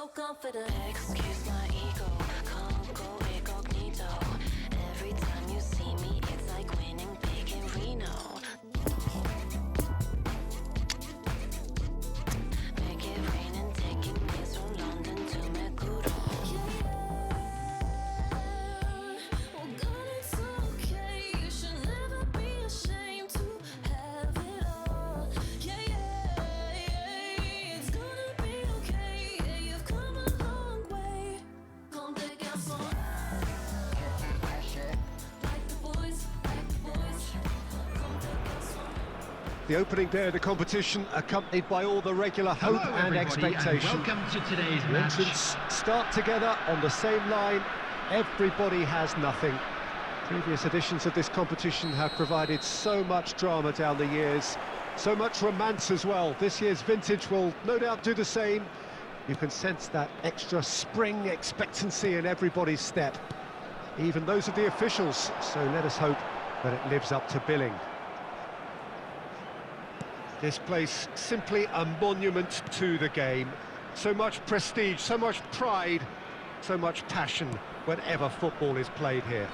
so confident. Excuse my ego, can't go incognito. Every time you see me, it's like winning big in Reno. Make it rain and taking me from London to Meguro. Oh God, it's okay. You should never be ashamed to have it all. It's gonna be okay. Yeah, you've come a long way. Come take our song. Like the boys, like the boys. Come take our song. The opening day of the competition, accompanied by all the regular hope Hello, and everybody, expectation. and welcome to today's The match. entrants start together on the same line. Everybody has nothing. Previous editions of this competition have provided so much drama down the years, so much romance as well. This year's vintage will no doubt do the same. You can sense that extra spring expectancy in everybody's step, even those of the officials, so let us hope that it lives up to billing. This place simply a monument to the game. So much prestige, so much pride, so much passion whenever football is played here.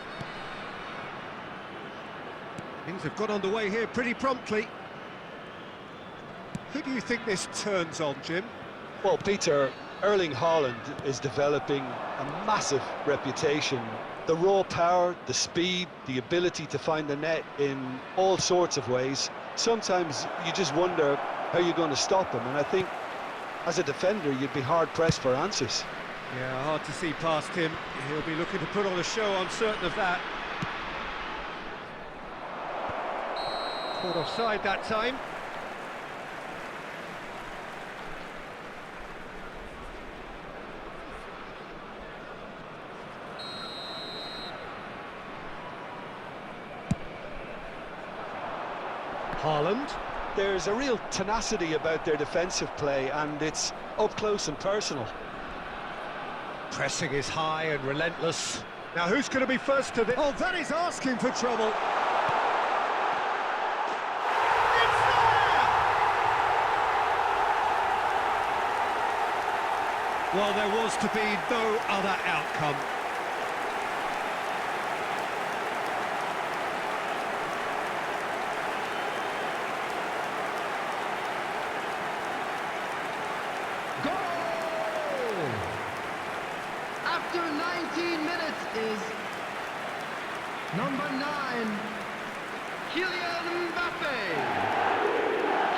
Things have got underway here pretty promptly. Who do you think this turns on, Jim? Well, Peter, Erling Haaland is developing a massive reputation. The raw power, the speed, the ability to find the net in all sorts of ways. Sometimes you just wonder how you're going to stop him, and I think as a defender you'd be hard-pressed for answers. Yeah, hard to see past him. He'll be looking to put on a show, I'm certain of that. Caught offside that time. Haaland. There's a real tenacity about their defensive play, and it's up close and personal. Pressing is high and relentless. Now who's going to be first to this? Oh, that is asking for trouble. It's there! Well, there was to be no other outcome. After 19 minutes is number 9, Kylian Mbappe.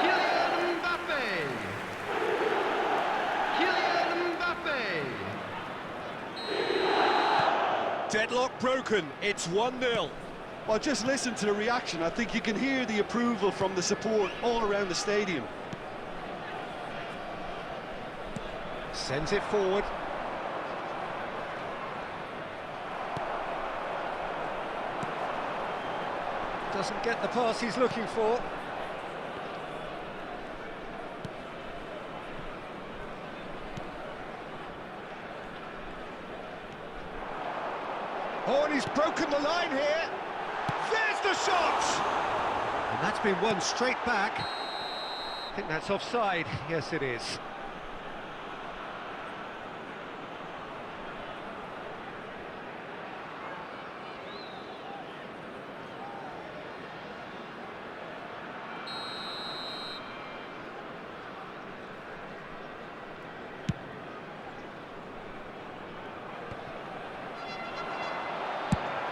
Kylian Mbappe. Kylian Mbappe. Deadlock broken. It's 1-0. Well, just listen to the reaction. I think you can hear the approval from the support all around the stadium. Sends it forward. Doesn't get the pass he's looking for. Oh, and he's broken the line here. There's the shot! And that's been won straight back. I think that's offside. Yes, it is.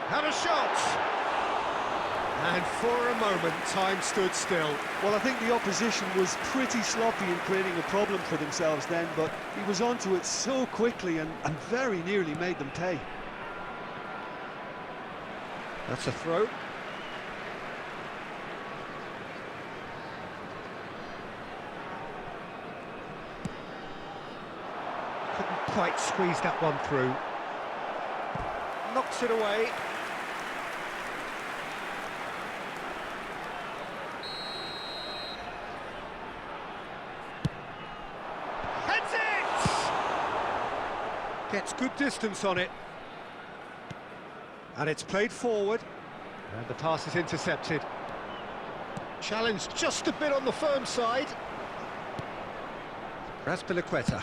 Had a shot! And for a moment, time stood still. Well, I think the opposition was pretty sloppy in creating a problem for themselves then, but he was onto it so quickly and very nearly made them pay. That's a throw. Couldn't quite squeeze that one through. Knocks it away. Heads it! Gets good distance on it. And it's played forward. And the pass is intercepted. Challenged just a bit on the firm side. Raspilicueta.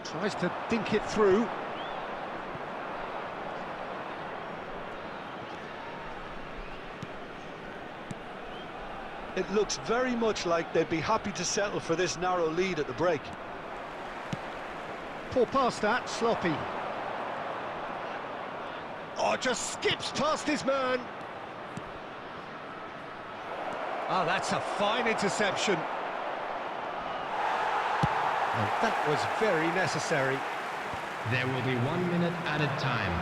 Tries to dink it through. It looks very much like they'd be happy to settle for this narrow lead at the break. Poor pass that, sloppy. Oh, just skips past his man. Oh, that's a fine interception. And that was very necessary. There will be 1 minute added time.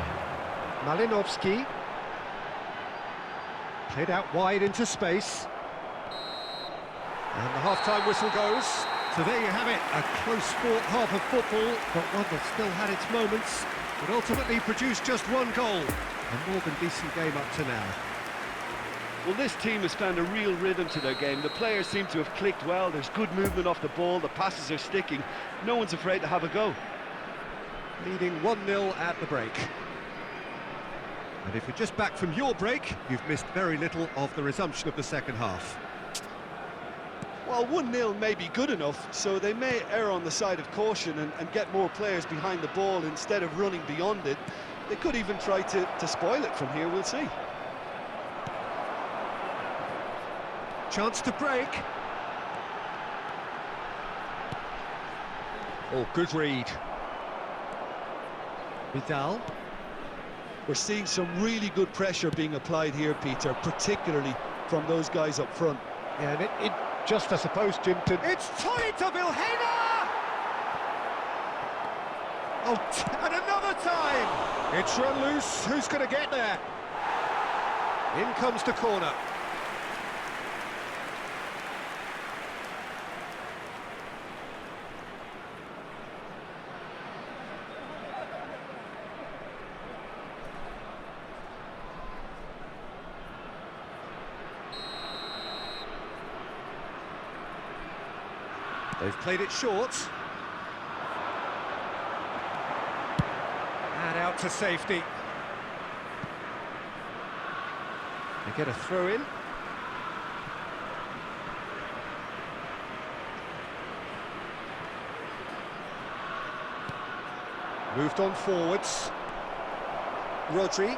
Malinovsky. Played out wide into space. And the half-time whistle goes. So there you have it, a close-fought half of football, but one that still had its moments. It ultimately produced just one goal. A more than decent game up to now. Well, this team has found a real rhythm to their game. The players seem to have clicked well. There's good movement off the ball. The passes are sticking. No one's afraid to have a go. Leading 1-0 at the break. And if you're just back from your break, you've missed very little of the resumption of the second half. Well, 1-0 may be good enough, so they may err on the side of caution and get more players behind the ball instead of running beyond it. They could even try to spoil it from here, we'll see. Chance to break. Oh, good read. Vidal. We're seeing some really good pressure being applied here, Peter, particularly from those guys up front. Yeah, and it just, I suppose, Jim, it's tight to Vilhena! Oh, and another time! It's run loose, who's going to get there? In comes the corner. They've played it short. And out to safety. They get a throw in. Moved on forwards. Rodri.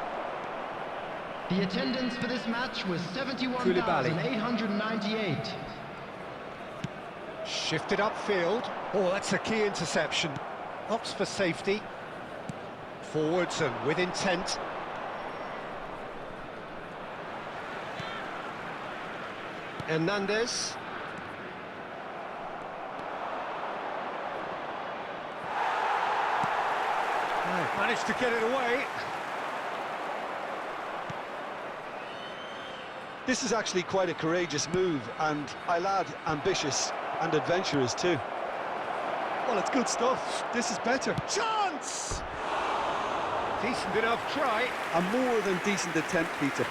The attendance for this match was 71,898. Shifted upfield. Oh, that's a key interception. Opts for safety. Forwards and with intent. Hernandez. Managed to get it away. This is actually quite a courageous move, and I'll add ambitious and adventurous too. Well, it's good stuff. This is better. Chance! Decent enough try. A more than decent attempt, Peter.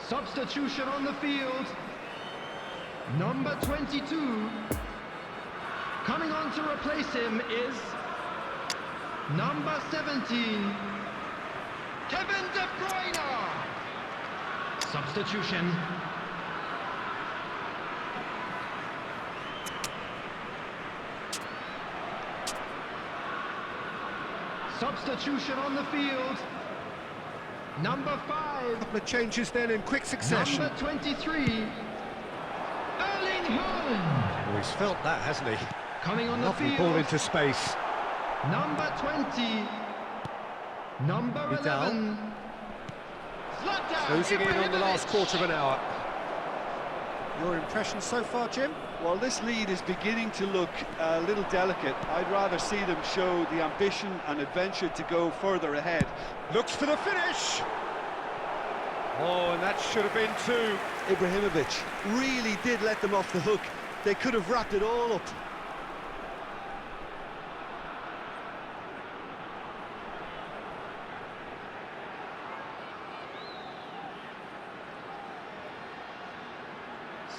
Substitution on the field. Number 22. Coming on to replace him is number 17. Kevin De Bruyne. Substitution. Substitution on the field. Number 5. Couple of changes then in quick succession. Number 23. Erling Haaland. Oh, he's felt that, hasn't he? Coming on the Lovely field. ball into space. Number 20. Number Vidal. 11. Zlatan Closing in on the last Ibrahimovic. quarter of an hour. Your impression so far, Jim? Well, this lead is beginning to look a little delicate. I'd rather see them show the ambition and adventure to go further ahead. Looks for the finish. Oh, and that should have been two. Ibrahimovic really did let them off the hook. They could have wrapped it all up.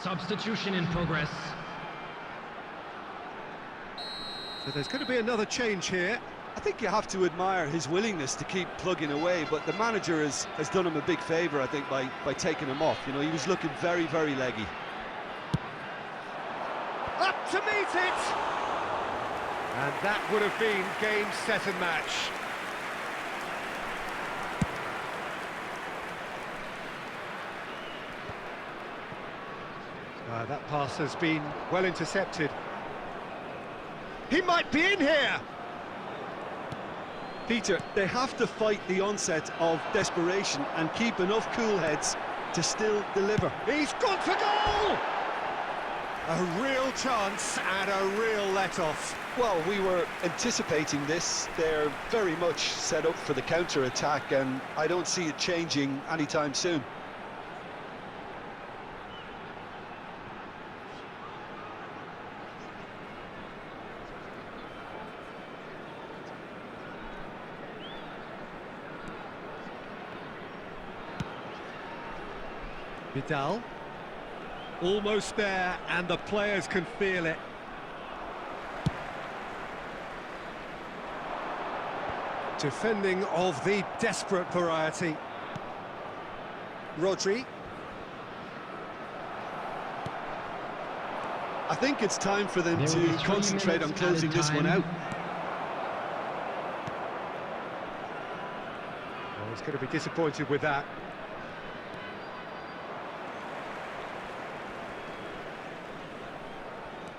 Substitution in progress. So there's going to be another change here. I think you have to admire his willingness to keep plugging away, but the manager has done him a big favour, I think, by taking him off. You know, he was looking very, very leggy. Up to meet it! And that would have been game, set and match. That pass has been well intercepted. He might be in here! Peter, they have to fight the onset of desperation and keep enough cool heads to still deliver. He's gone for goal! A real chance and a real let-off. Well, we were anticipating this. They're very much set up for the counter-attack, and I don't see it changing anytime soon. Vidal, almost there, and the players can feel it. Defending of the desperate variety. Rodri. I think it's time for them There will be to 3 concentrate on minutes closing added this one time. out. Well, he's going to be disappointed with that.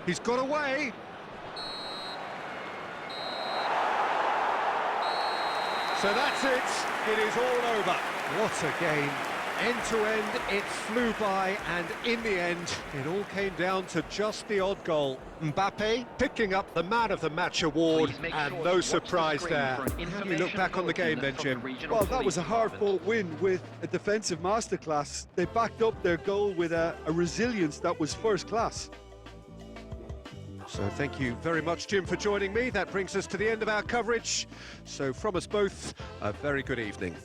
He's got away. So that's it. It is all over. What a game. End to end, it flew by, and in the end, it all came down to just the odd goal. Mbappe picking up the Man of the Match award, and no surprise there. How do you look back on the game then, Jim? Well, that was a hard-fought win with a defensive masterclass. They backed up their goal with a resilience that was first class. So thank you very much, Jim, for joining me. That brings us to the end of our coverage. So from us both, a very good evening.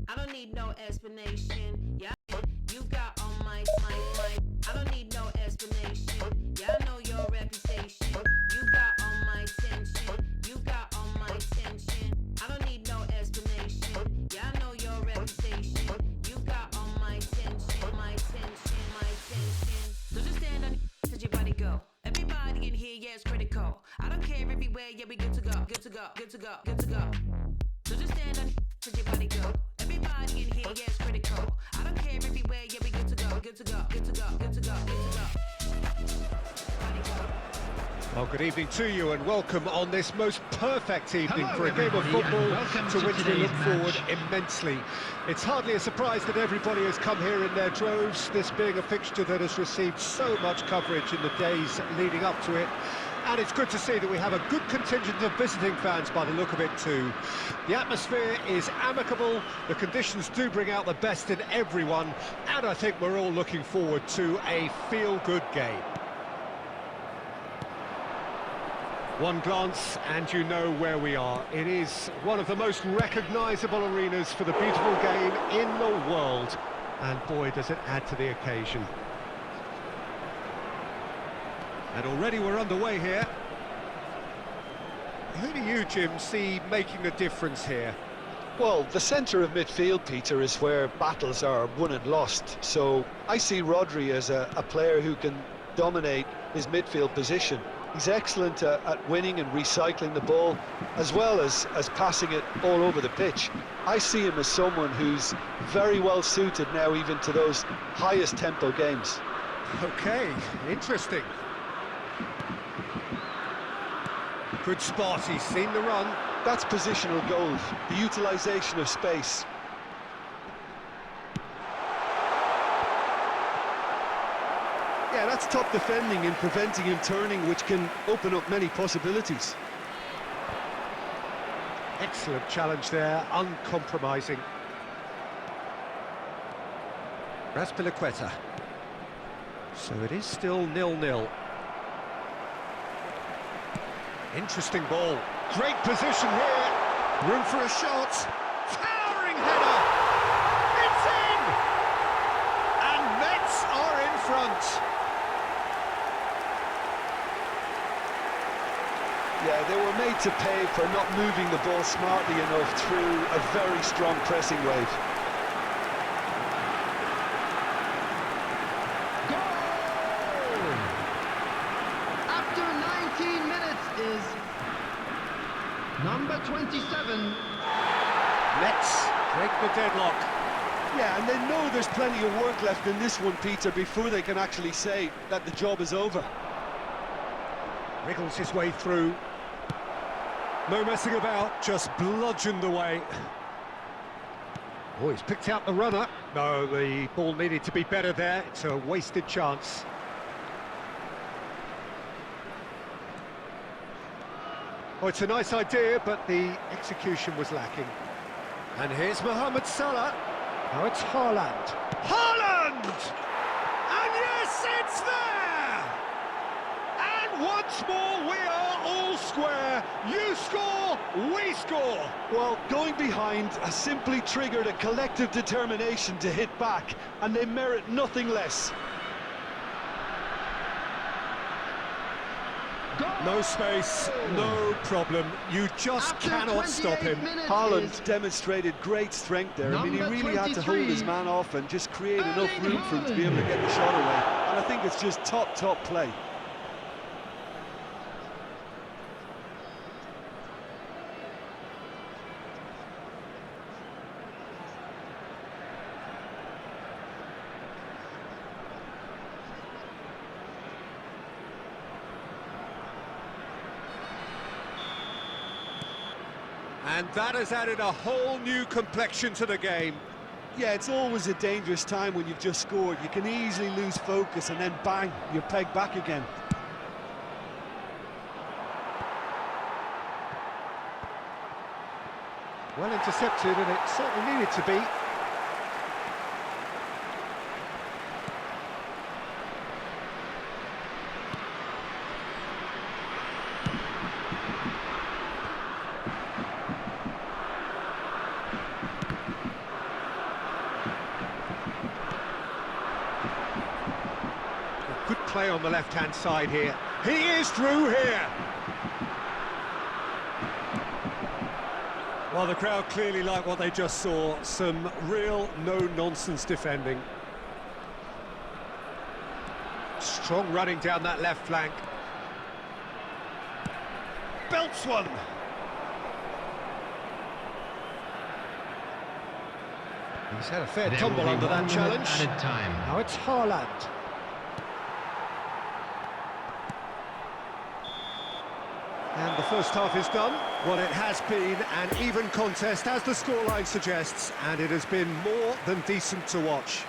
I don't need no explanation. Yeah, you got all my. I don't need no explanation. Yeah, I know your reputation. You got all my attention. You got all my attention. I don't need no explanation. Yeah, I know your reputation. You got all my attention. My attention. My attention. So just stand on let your body go. Everybody in here, yeah, it's critical. I don't care everywhere. Yeah, we good to go. Good to go. Good to go. Good to go. So just stand on let your body go. Everybody in here, yeah, it's critical. I don't care everywhere, yeah, we good to go, good to go, good to go, good to go, good to go. Body go. Well, good evening to you and welcome on this most perfect evening Hello, for a game of everybody, football and welcome to to which we today's look forward match. immensely. It's hardly a surprise that everybody has come here in their droves, this being a fixture that has received so much coverage in the days leading up to it. And it's good to see that we have a good contingent of visiting fans by the look of it too. The atmosphere is amicable, the conditions do bring out the best in everyone, and I think we're all looking forward to a feel-good game. One glance and you know where we are. It is one of the most recognisable arenas for the beautiful game in the world. And boy, does it add to the occasion. And already we're underway here. Who do you, Jim, see making the difference here? Well, the centre of midfield, Peter, is where battles are won and lost. So I see Rodri as a player who can dominate his midfield position. He's excellent at winning and recycling the ball, as well as passing it all over the pitch. I see him as someone who's very well suited now even to those highest tempo games. Okay, interesting. Good spot, he's seen the run. That's positional gold, the utilisation of space. Yeah, that's top defending and preventing him turning, which can open up many possibilities. Excellent challenge there, uncompromising. Raspilicueta. So it is still 0-0. Interesting ball. Great position here. Room for a shot. Towering header. It's in! And Mets are in front. Yeah, they were made to pay for not moving the ball smartly enough through a very strong pressing wave. After 19 minutes is number 27. Mets break the deadlock. Yeah, and they know there's plenty of work left in this one, Peter, before they can actually say that the job is over. Wriggles his way through. No messing about, just bludgeoned away. Oh, he's picked out the runner. No, the ball needed to be better there. It's a wasted chance. Oh, it's a nice idea, but the execution was lacking. And here's Mohamed Salah. Now it's Haaland. Haaland! And yes, it's there! And once more, we are all square. You score, we score. Well, going behind has simply triggered a collective determination to hit back, and they merit nothing less. No space, no problem. You just After cannot stop 28 him. minutes Haaland is demonstrated great strength there. I mean, he number really had to hold 23. his man off and just create enough Erling room for him to be able to get the shot away. And I think it's just top play. And that has added a whole new complexion to the game. Yeah, it's always a dangerous time when you've just scored. You can easily lose focus and then bang, you're pegged back again. Well intercepted, and it certainly needed to be. Good play on the left-hand side here. He is through here. Well, the crowd clearly like what they just saw. Some real no-nonsense defending. Strong running down that left flank. Belts one. He's had a fair There tumble will be under 1 that minute challenge. added time. Now it's Haaland. And the first half is done. Well, it has been an even contest, as the scoreline suggests, and it has been more than decent to watch.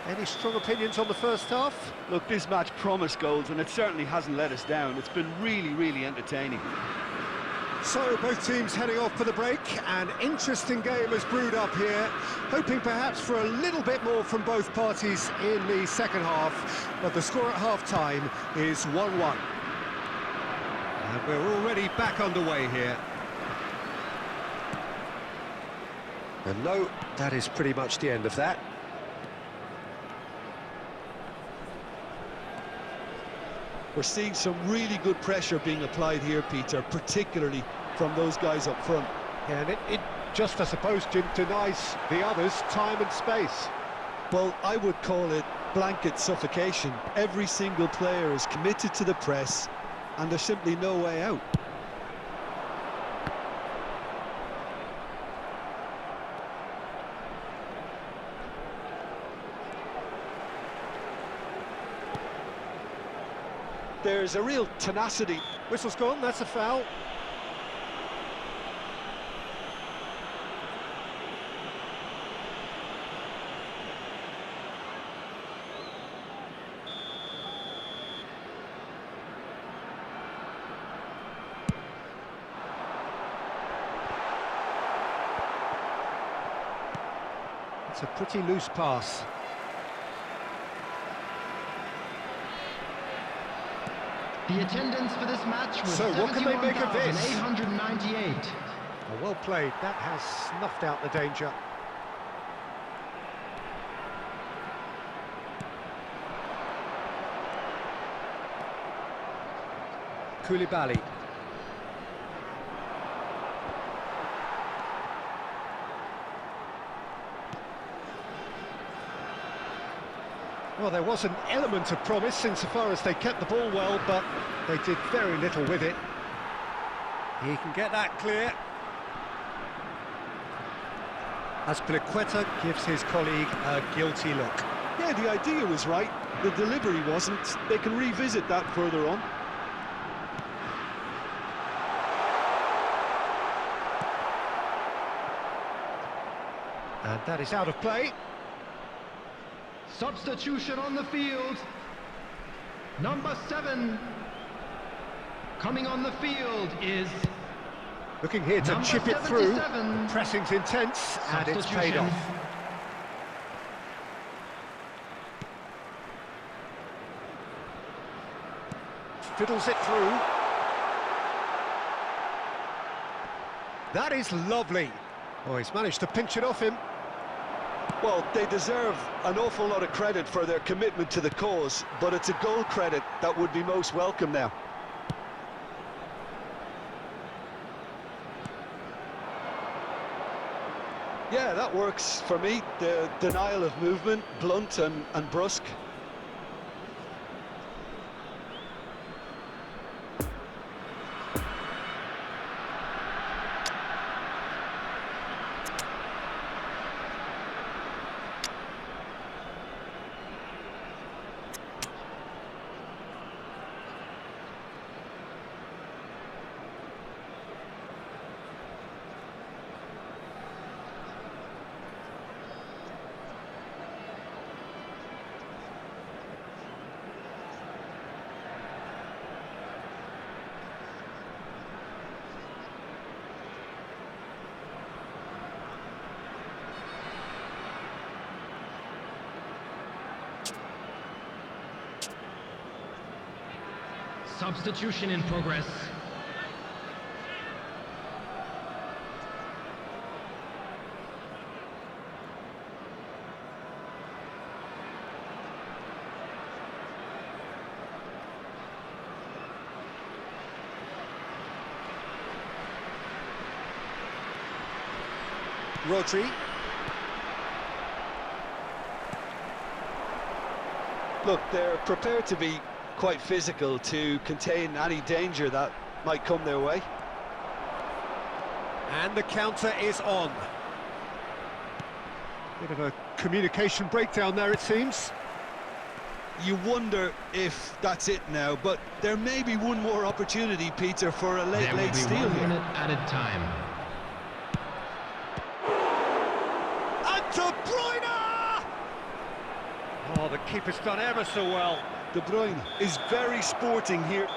Any strong opinions on the first half? Look, this match promised goals, and it certainly hasn't let us down. It's been really entertaining. So, both teams heading off for the break. An interesting game has brewed up here, hoping perhaps for a little bit more from both parties in the second half, but the score at half-time is 1-1. And we're already back underway here. And no, that is pretty much the end of that. We're seeing some really good pressure being applied here, Peter, particularly from those guys up front. Yeah, and it just, I suppose, denies the others time and space. Well, I would call it blanket suffocation. Every single player is committed to the press, and there's simply no way out. There's a real tenacity. Whistle's gone, that's a foul. It's a pretty loose pass. The attendance for this match was So what can they make of this? 71,898. Oh, well played. That has snuffed out the danger. Koulibaly. Well, there was an element of promise insofar as they kept the ball well, but they did very little with it. He can get that clear. Azpilicueta gives his colleague a guilty look. Yeah, the idea was right, the delivery wasn't. They can revisit that further on. And that is out of play. Substitution on the field. Number 7. Coming on the field is Looking here to number chip it through. 77. The pressing's intense, and it's paid Substitution. off. Fiddles it through. That is lovely. Oh, he's managed to pinch it off him. Well, they deserve an awful lot of credit for their commitment to the cause, but it's a goal credit that would be most welcome now. Yeah, that works for me. The denial of movement, blunt and brusque. Substitution in progress. Rodri. Look, they're prepared to be quite physical to contain any danger that might come their way. And the counter is on. Bit of a communication breakdown there, it seems. You wonder if that's it now, but there may be one more opportunity, Peter, for a There will late be steal 1 here. minute added time. And De Bruyne! Oh, the keeper's done ever so well. De Bruyne is very sporting here.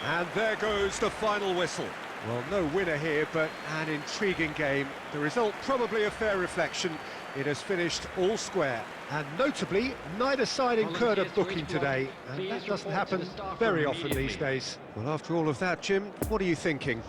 And there goes the final whistle. Well, no winner here, but an intriguing game. The result probably a fair reflection. It has finished all square. And notably, neither side incurred a booking today. And that doesn't happen very often these days. Well, after all of that, Jim, what are you thinking?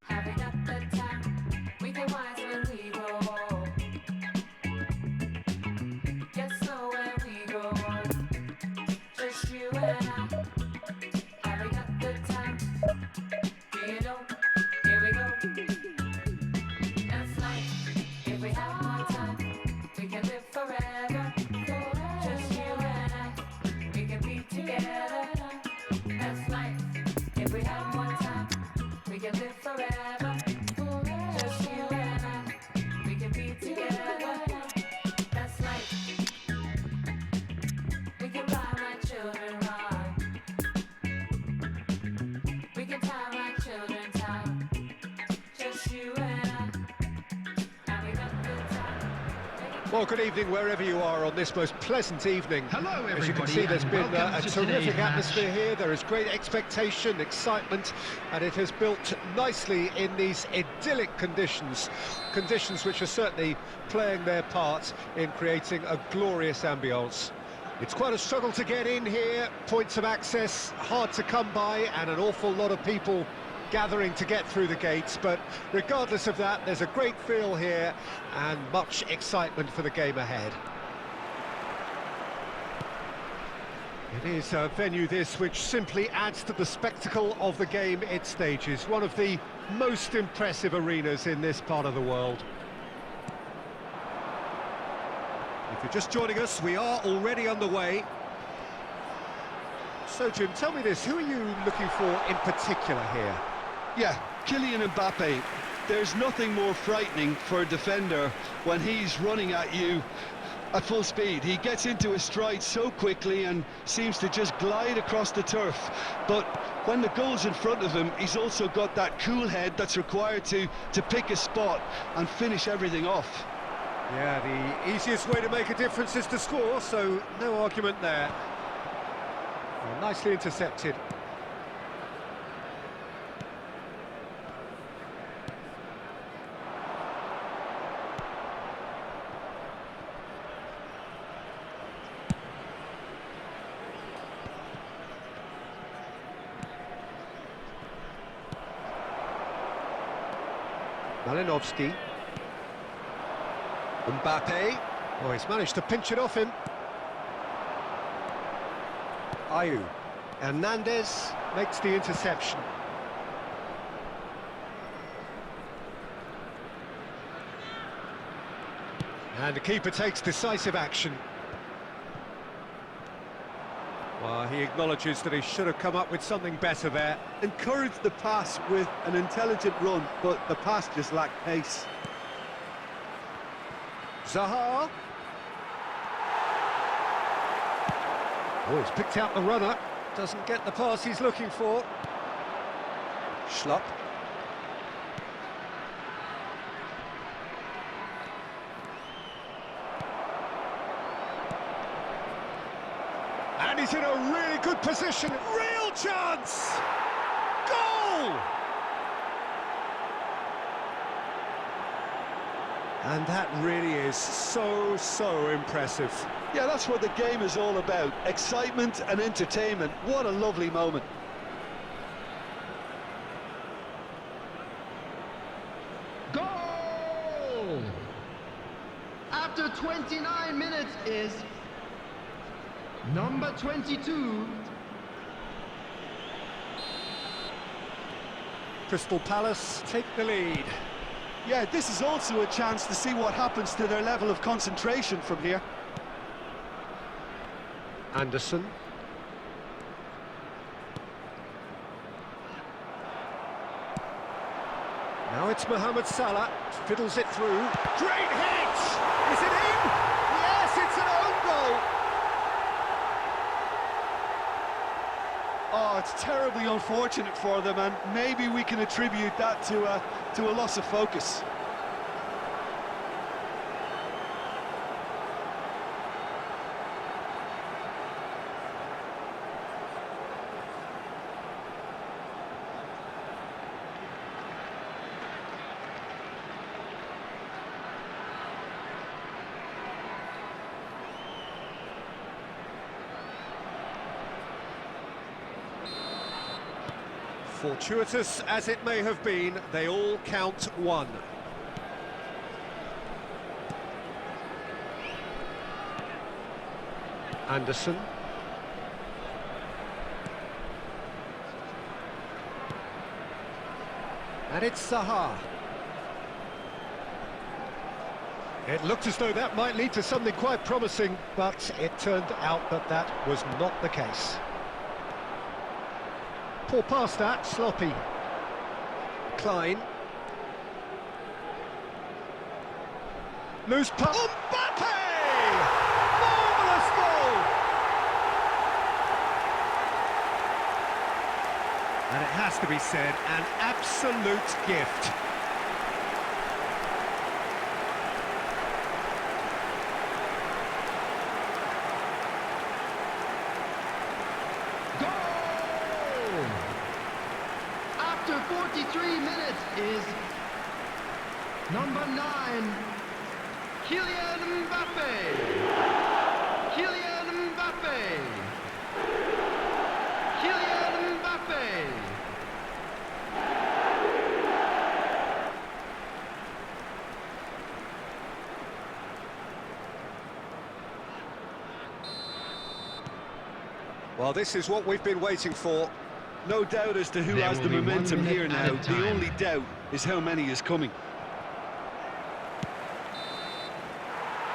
Having a good time, we get wise when we grow old. Get slow when we grow old. Just you and I, having a good time. Do you know? Here we go. That's life. If we have more time, we can live forever. Just you and I, we can be together. That's life. If we have more time, we can live forever. Just you and I, we can be together. That's life. We can buy my children right. Well, good evening wherever you are on this most pleasant evening. Hello, everybody, As you can see, there's and been welcome a to terrific today's atmosphere match. here. There is great expectation, excitement, and it has built nicely in these idyllic conditions. Conditions which are certainly playing their part in creating a glorious ambience. It's quite a struggle to get in here, points of access hard to come by, and an awful lot of people gathering to get through the gates, but regardless of that, there's a great feel here and much excitement for the game ahead. It is a venue this which simply adds to the spectacle of the game it stages, one of the most impressive arenas in this part of the world. If you're just joining us, we are already underway. So Jim, tell me this, who are you looking for in particular here? Yeah, Kylian Mbappe. There's nothing more frightening for a defender when he's running at you at full speed. He gets into his stride so quickly and seems to just glide across the turf. But when the goal's in front of him, he's also got that cool head that's required to pick a spot and finish everything off. Yeah, the easiest way to make a difference is to score, so no argument there. Well, nicely intercepted. Malinovsky. Mbappe. Oh, he's managed to pinch it off him. Ayew. Hernandez makes the interception. And the keeper takes decisive action. Well, he acknowledges that he should have come up with something better there. Encouraged the pass with an intelligent run, but the pass just lacked pace. Zaha. Oh, he's picked out the runner. Doesn't get the pass he's looking for. Schlupp. And he's in a really good position. Real chance! Goal! And that really is so impressive. Yeah, that's what the game is all about. Excitement and entertainment. What a lovely moment. Goal! After 29 minutes is number 22. Crystal Palace take the lead. Yeah, this is also a chance to see what happens to their level of concentration from here. Anderson. Now it's Mohamed Salah, fiddles it through. Great hit! Is it in? Yes, it's an own goal! Oh, it's terribly unfortunate for them, and maybe we can attribute that to a loss of focus. Fortuitous as it may have been, they all count one. Anderson. And it's Zaha. It looked as though that might lead to something quite promising, but it turned out that that was not the case. Poor pass that, sloppy. Klein. Loose pass. Mbappe! Marvellous goal! And it has to be said, an absolute gift. 43 minutes is number 9, Kylian Mbappe. Kylian Mbappe. Kylian Mbappe. Well, this is what we've been waiting for. No doubt as to who There has will the be 1 momentum minute here at now. a time. The only doubt is how many is coming.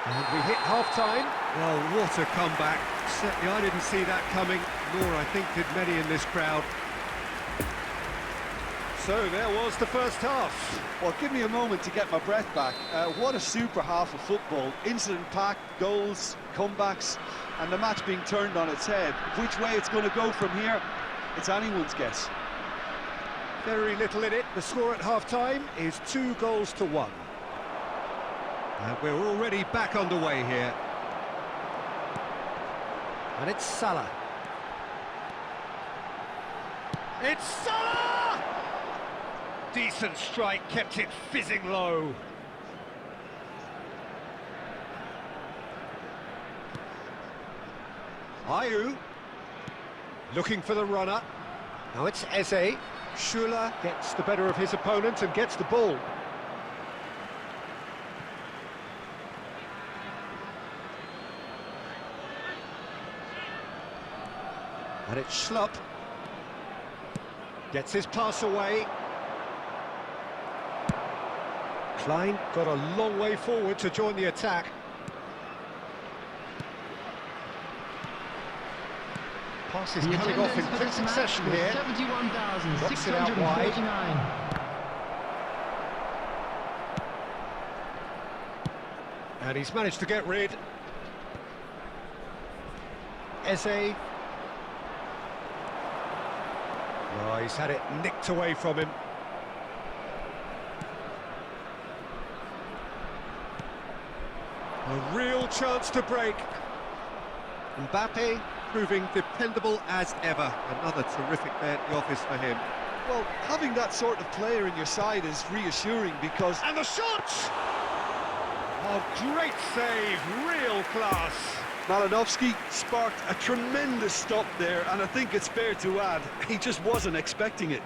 And we hit half-time. Well, what a comeback. Certainly I didn't see that coming, nor I think did many in this crowd. So there was the first half. Well, give me a moment to get my breath back. What a super half of football. Incident-packed, goals, comebacks, and the match being turned on its head. Which way it's going to go from here, it's anyone's guess. Very little in it. The score at half-time is 2-1. And we're already back underway here. And it's Salah. It's Salah! Decent strike, kept it fizzing low. Ayew. Looking for the runner. Now it's Eze. Schüller gets the better of his opponent and gets the ball. And it's Schlupp. Gets his pass away. Klein got a long way forward to join the attack. Passes The coming off in attendance for quick this match succession was here. 71,649. And he's managed to get rid. Eze. Oh, he's had it nicked away from him. A real chance to break. Mbappe proving dependable as ever. Another terrific day at the office for him. Well, having that sort of player in your side is reassuring because... And the shot! Oh, great save, real class. Malinowski sparked a tremendous stop there, and I think it's fair to add, he just wasn't expecting it.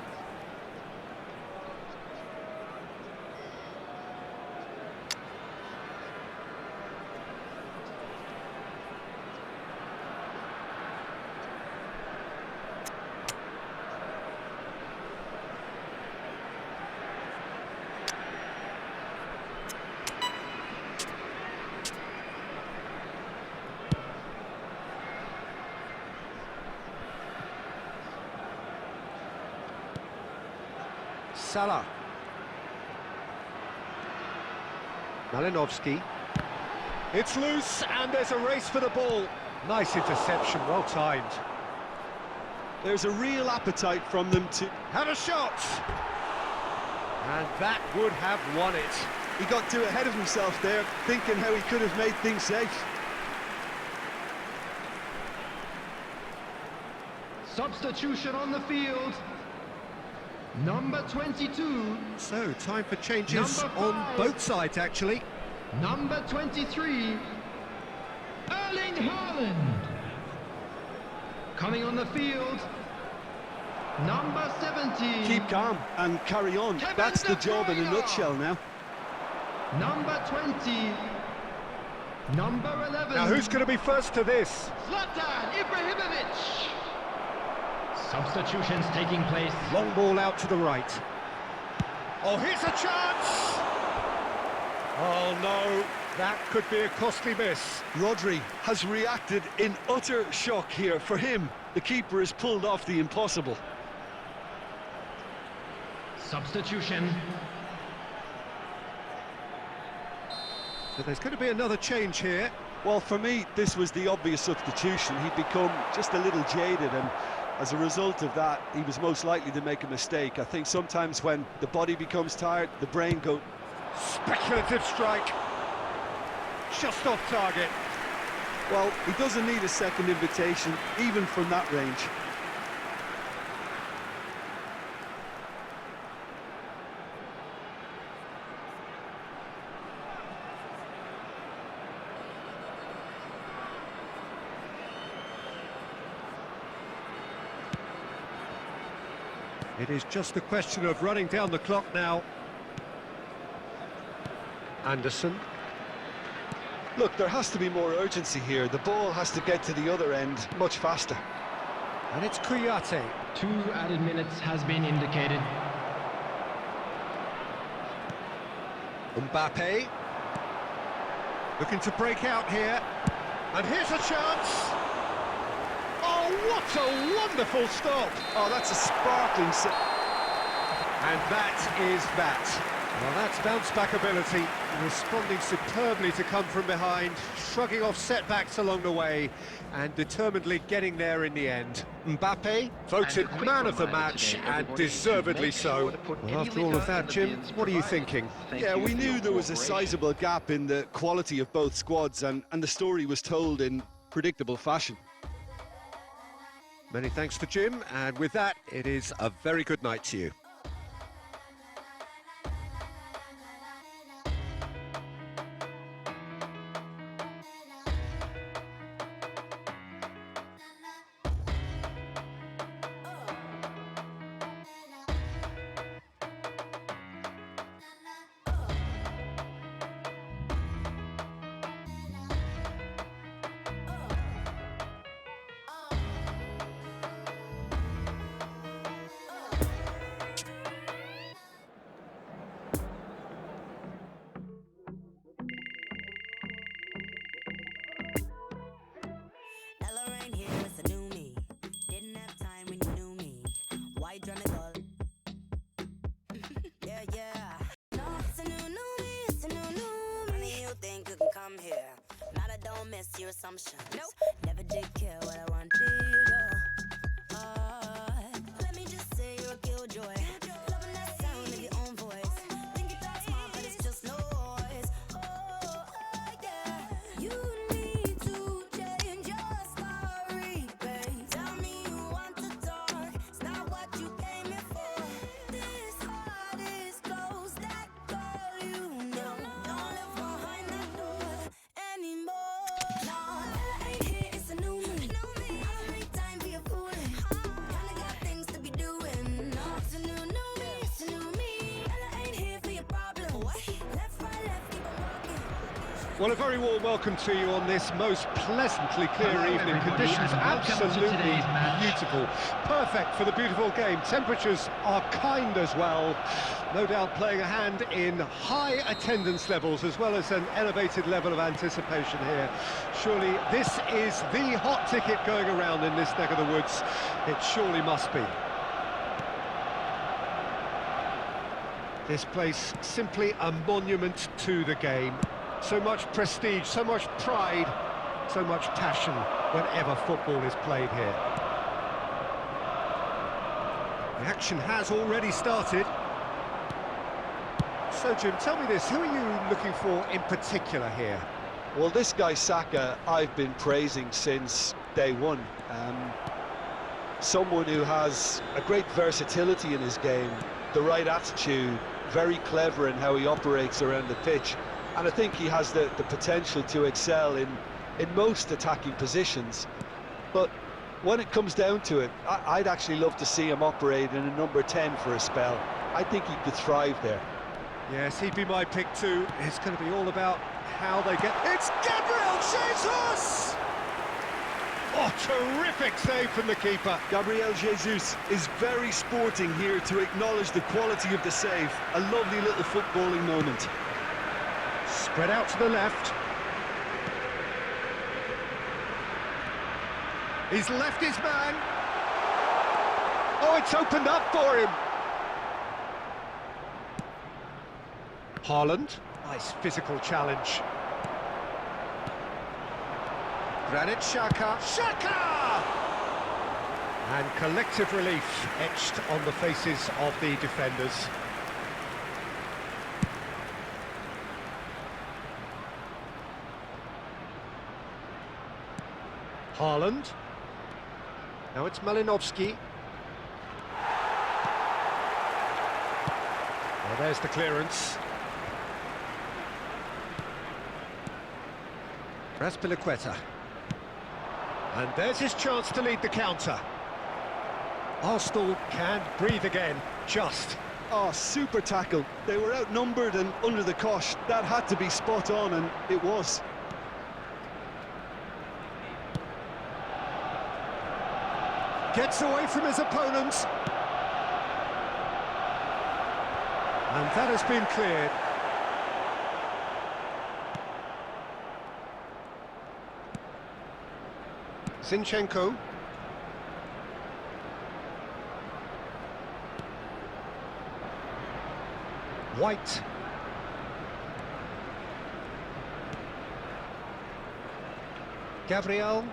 Salah. Malinowski. It's loose and there's a race for the ball. Nice interception, well timed. There's a real appetite from them to... Have a shot! And that would have won it. He got too ahead of himself there, thinking how he could have made things safe. Substitution on the field. Number 22. So, time for changes Number on 5. both sides, actually. Number 23. Erling Haaland. Coming on the field. Number 17. Keep calm and carry on. Kevin That's the De job in a Bruyne. nutshell now. Number 20. Number 11. Now, who's going to be first to this? Zlatan Ibrahimovic. Substitutions taking place. Long ball out to the right. Oh, here's a chance! Oh, no, that could be a costly miss. Rodri has reacted in utter shock here. For him, the keeper has pulled off the impossible. Substitution. So there's going to be another change here. Well, for me, this was the obvious substitution. He'd become just a little jaded, and as a result of that, he was most likely to make a mistake. I think sometimes when the body becomes tired, the brain goes... Speculative strike. Just off target. Well, he doesn't need a second invitation, even from that range. It is just a question of running down the clock now. Anderson. Look, there has to be more urgency here. The ball has to get to the other end much faster. And it's Kouyaté. 2 added minutes has been indicated. Mbappe. Looking to break out here. And here's a chance. Oh, what a wonderful stop. Oh, that's a sparkling... And that is that. Well, that's bounce-back ability, responding superbly to come from behind, shrugging off setbacks along the way, and determinedly getting there in the end. Mbappe, voted man of the match, and deservedly so. Well, after all of that, Jim, what are you thinking? Yeah, we knew there was a sizable gap in the quality of both squads, and the story was told in predictable fashion. Many thanks to Jim, and with that, it is a very good night to you. Your assumptions. Nope. Never did care what I wanted. Let me just say you're a killjoy. Loving that sound of your own voice. Think you talk smart, but it's just noise. Yeah. You need to change your story, babe. Tell me you want to talk. It's not what you came here for. This heart is closed. That girl you know. Don't live behind that door anymore. Well, a very warm welcome to you on this most pleasantly clear evening. Conditions absolutely beautiful. Perfect for the beautiful game. Temperatures are kind as well. No doubt playing a hand in high attendance levels as well as an elevated level of anticipation here. Surely this is the hot ticket going around in this neck of the woods. It surely must be. This place simply a monument to the game. So much prestige, so much pride, so much passion whenever football is played here. The action has already started. So, Jim, tell me this, who are you looking for in particular here? Well, this guy, Saka, I've been praising since day one. Someone who has a great versatility in his game, the right attitude, very clever in how he operates around the pitch. And I think he has the potential to excel in most attacking positions. But when it comes down to it, I'd actually love to see him operate in a number 10 for a spell. I think he could thrive there. Yes, he'd be my pick too. It's going to be all about how they get... It's Gabriel Jesus! Oh, terrific save from the keeper. Gabriel Jesus is very sporting here to acknowledge the quality of the save. A lovely little footballing moment. Spread out to the left. He's left his man. Oh, it's opened up for him. Haaland. Nice physical challenge. Granit Xhaka. Xhaka! And collective relief etched on the faces of the defenders. Haaland. Now it's Malinovsky. Well, there's the clearance. Raspilicueta. And there's his chance to lead the counter. Arsenal can breathe again, just. Oh, super tackle. They were outnumbered and under the cosh. That had to be spot on, and it was. Gets away from his opponents. And that has been cleared. Zinchenko. White. Gabriel.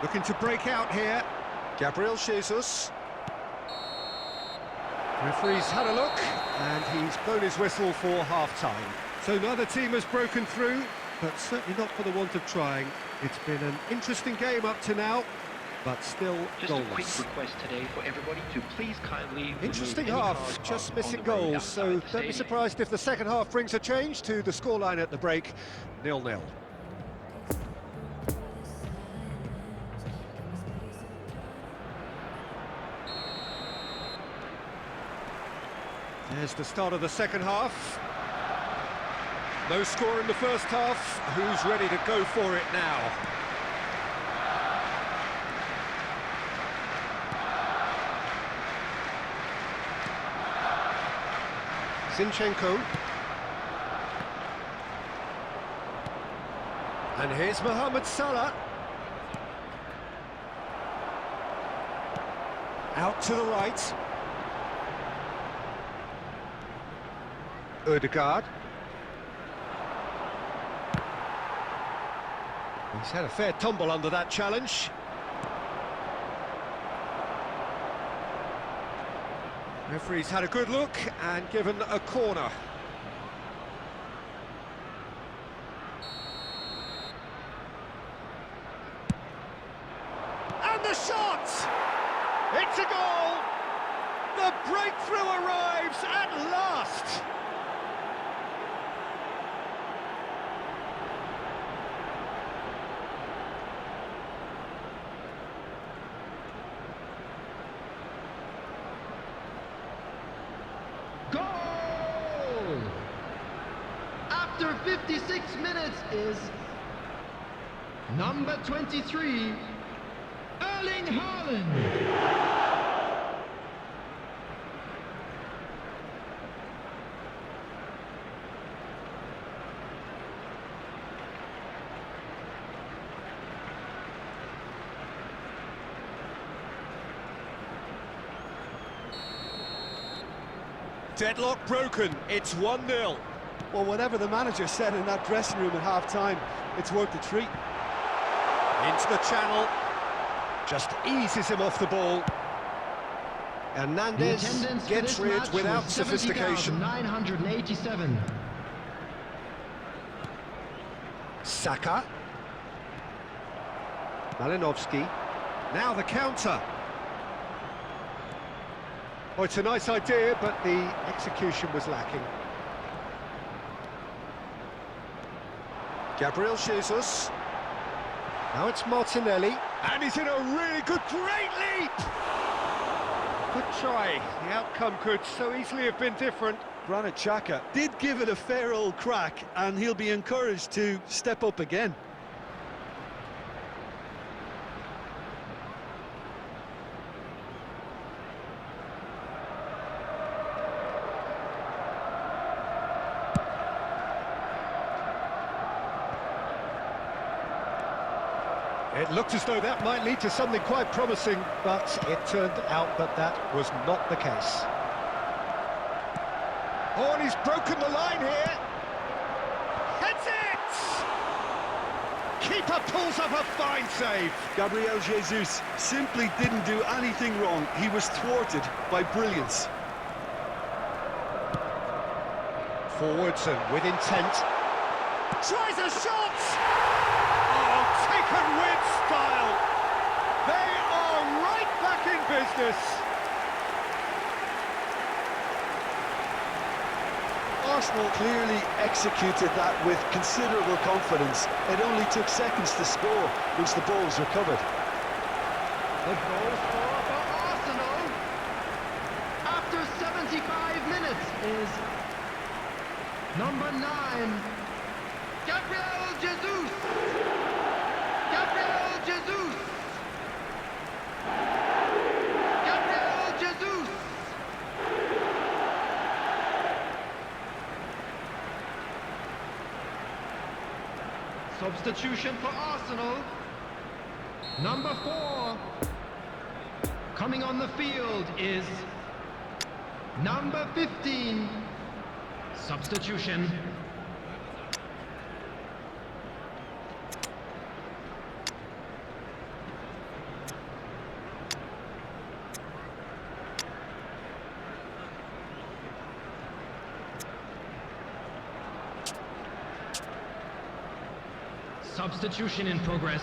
Looking to break out here. Gabriel Jesus. Referee's had a look, and he's blown his whistle for half-time. So neither team has broken through, but certainly not for the want of trying. It's been an interesting game up to now, but still Just a goalless. quick request today for everybody to please kindly Interesting remove any half, cards just on missing the way goals, outside so the don't be stadium. surprised if the second half brings a change to the scoreline at the break, 0-0. There's the start of the second half. No score in the first half. Who's ready to go for it now? Zinchenko. And here's Mohamed Salah. Out to the right. Ødegaard. He's had a fair tumble under that challenge. Referee's had a good look and given a corner. And the shot! It's a goal! The breakthrough arrives at last! Goal! After 56 minutes is number 23, Erling Haaland. Deadlock broken, it's 1-0. Well, whatever the manager said in that dressing room at half-time, it's worth the treat. Into the channel, just eases him off the ball. The Hernandez attendance for gets this rid match without was sophistication. 70,987. Saka. Malinovsky. Now the counter. Oh, it's a nice idea, but the execution was lacking. Gabriel Jesus. Now it's Martinelli. And he's in a really great leap! Good try. The outcome could so easily have been different. Granit Xhaka did give it a fair old crack, and he'll be encouraged to step up again. It looked as though that might lead to something quite promising, but it turned out that that was not the case. Oh, and he's broken the line here. Heads it! Keeper pulls up a fine save. Gabriel Jesus simply didn't do anything wrong. He was thwarted by brilliance. Forwards and with intent. Tries a shot! Oh, taken with style. They are right back in business. Oh, Arsenal clearly executed that with considerable confidence. It only took seconds to score once the ball was recovered. The goal scorer for Arsenal after 75 minutes is number 9, Gabriel Jesus. Gabriel Jesus. Gabriel Jesus. Substitution for Arsenal. Number 4. Coming on the field is number 15. Substitution. Substitution in progress.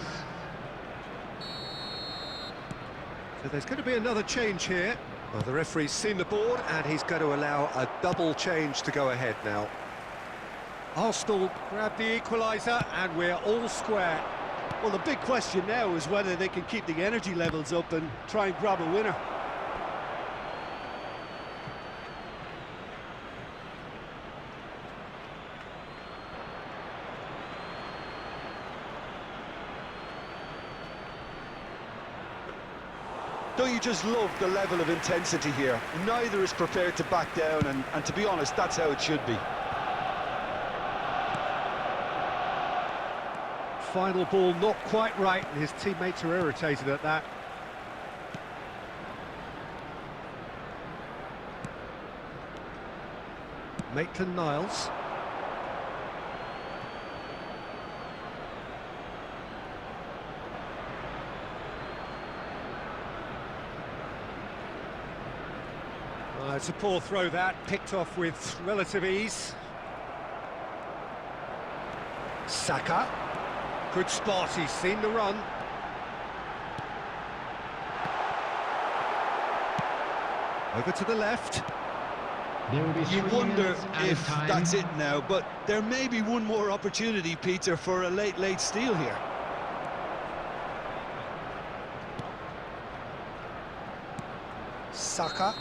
So there's going to be another change here. Well, the referee's seen the board and he's going to allow a double change to go ahead now. Arsenal grab the equaliser and we're all square. Well, the big question now is whether they can keep the energy levels up and try and grab a winner. Don't you just love the level of intensity here? Neither is prepared to back down, and to be honest, that's how it should be. Final ball not quite right, and his teammates are irritated at that. Maitland-Niles. It's a poor throw that, picked off with relative ease. Saka. Good spot, he's seen the run. Over to the left. There will be You 3 wonder minutes added if time. that's it now, but there may be one more opportunity, Peter, for a late steal here. Saka.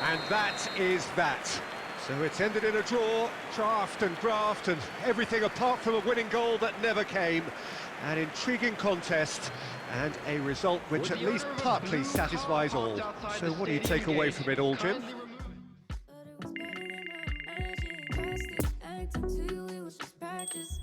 And that is that. So it's ended in a draw, draft and graft and everything apart from a winning goal that never came. An intriguing contest and a result which at least partly satisfies all. So what do you take away from it all, Jim? But it was better than my magic. Plastic acting till it was just practice.